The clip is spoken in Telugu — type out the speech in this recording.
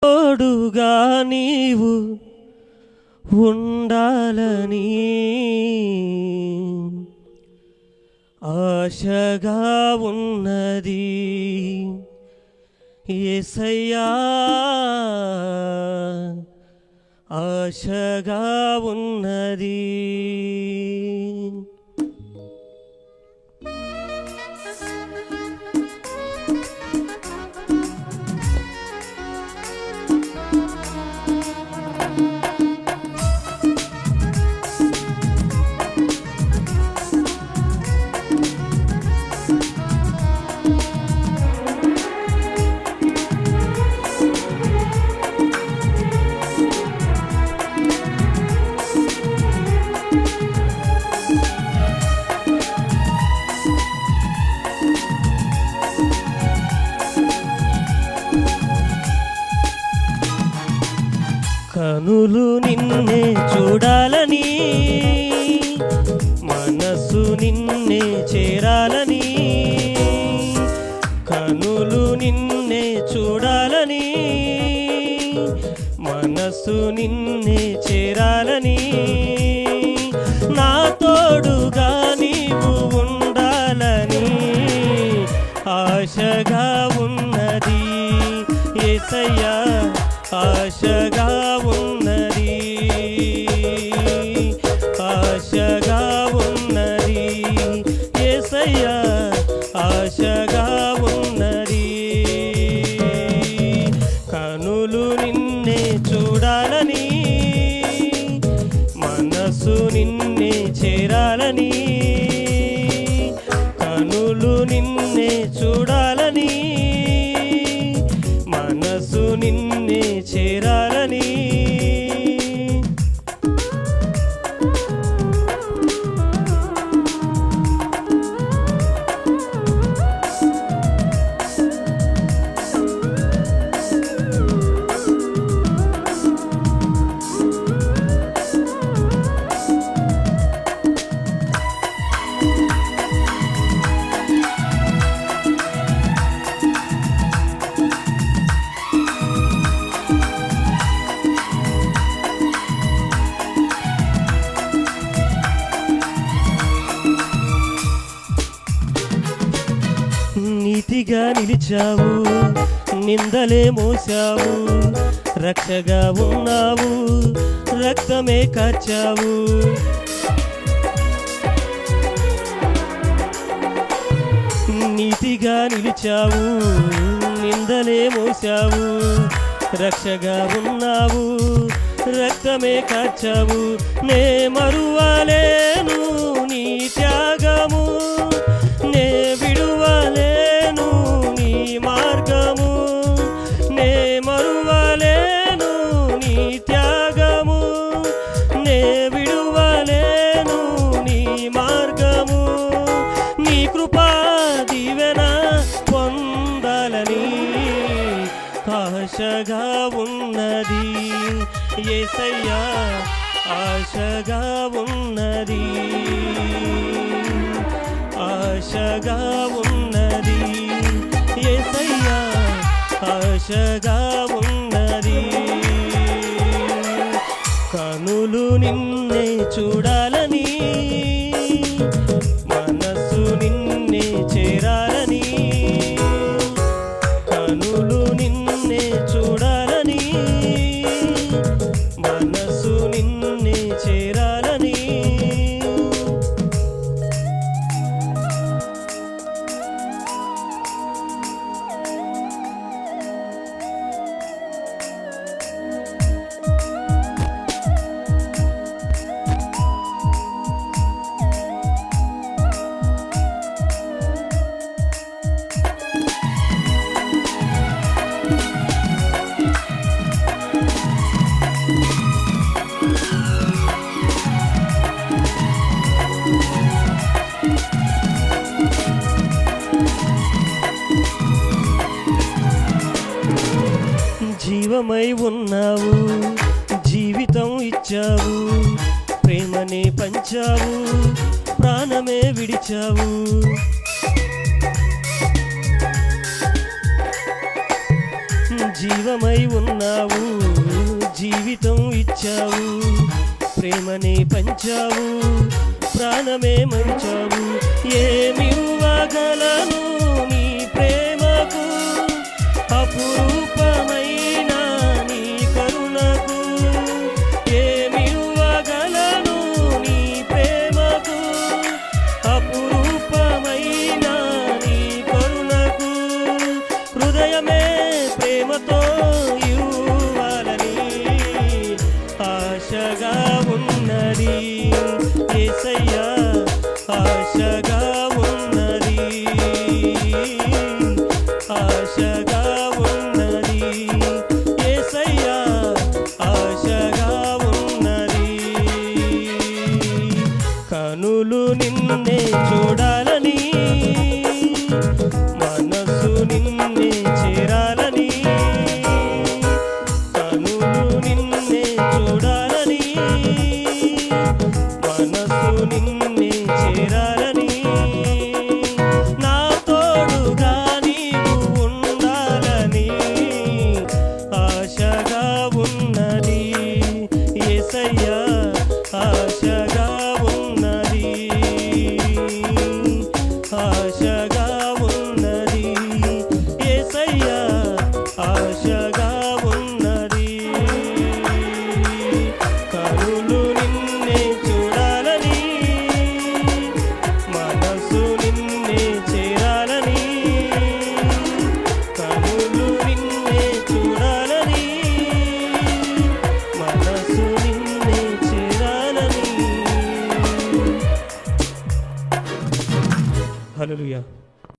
తోడుగా నీవు ఉండాలని ఆశగా ఉన్నది యేసయ్యా, ఆశగా ఉన్నది. కనులు నిన్నే చూడాలని, మనసు నిన్నే చేరాలని. కనులు నిన్నే చూడాలని, మనసు నిన్నే చేరాలని. నా తోడుగా నీవు ఉండాలని ఆశగా ఉన్నది యేసయ్యా, ఆశగా ఉన్నది, ఆశగా ఉన్నది యేసయ్యా, ఆశగా ఉన్నది. కనులు నిన్నే చూడాలని, మనసు నిన్నే చేరాలని. కనులు నిన్నే చూడాలని, మనసు నిన్నే చేరాలని. నీతిగా నిలిచావు, నిందలే మోసావు, రక్షగా ఉన్నావు, రక్తమే కార్చావు. నీతిగా నిలిచావు, నిందలే మోసావు, రక్షగా ఉన్నావు, రక్తమే కార్చావు. నే మరువలేను నీ త్యాగము, నే విడువలేను నీ మార్గము. నే మరువలేను నీ త్యాగము, నే విడువలేను నీ మార్గము. నీ కృపా దీవెన పొందాలని ఆశగా ఉన్నది యేసయ్యా, ఆశగా ఉన్నది, ఆశగా ఉన్నది యేసయ్యా, ఆశగా ఉన్నది. కనులు నిన్నే చూడాలని, మనసు నిన్నే చేరాలని. కనులు నిన్నే చూడాలని, మనసు నిన్నే చేరాలని. జీవమై ఉన్నావు, జీవితం ఇచ్చావు, ప్రేమనే పంచావు, ప్రాణమే విడిచావు. జీవమై ఉన్నావు, జీవితం ఇచ్చావు, ప్రేమనే పంచావు, ప్రాణమే మరిచావు. ఏమివ్వగలను నీ ప్రేమకు, అపురూపమైన నీ కరుణకు. ఏమివ్వగలను నీ ప్రేమకు, అపురూపమైన నీ కరుణకు. హృదయమే ప్రేమతో ఇవ్వాలని ఆశగా ఉన్నది యేసయ్యా, ఆశగా ఉన్నది, ఆశగా ఉన్నది యేసయ్యా, ఆశగా ఉన్నది. కనులు నిన్నే చూడ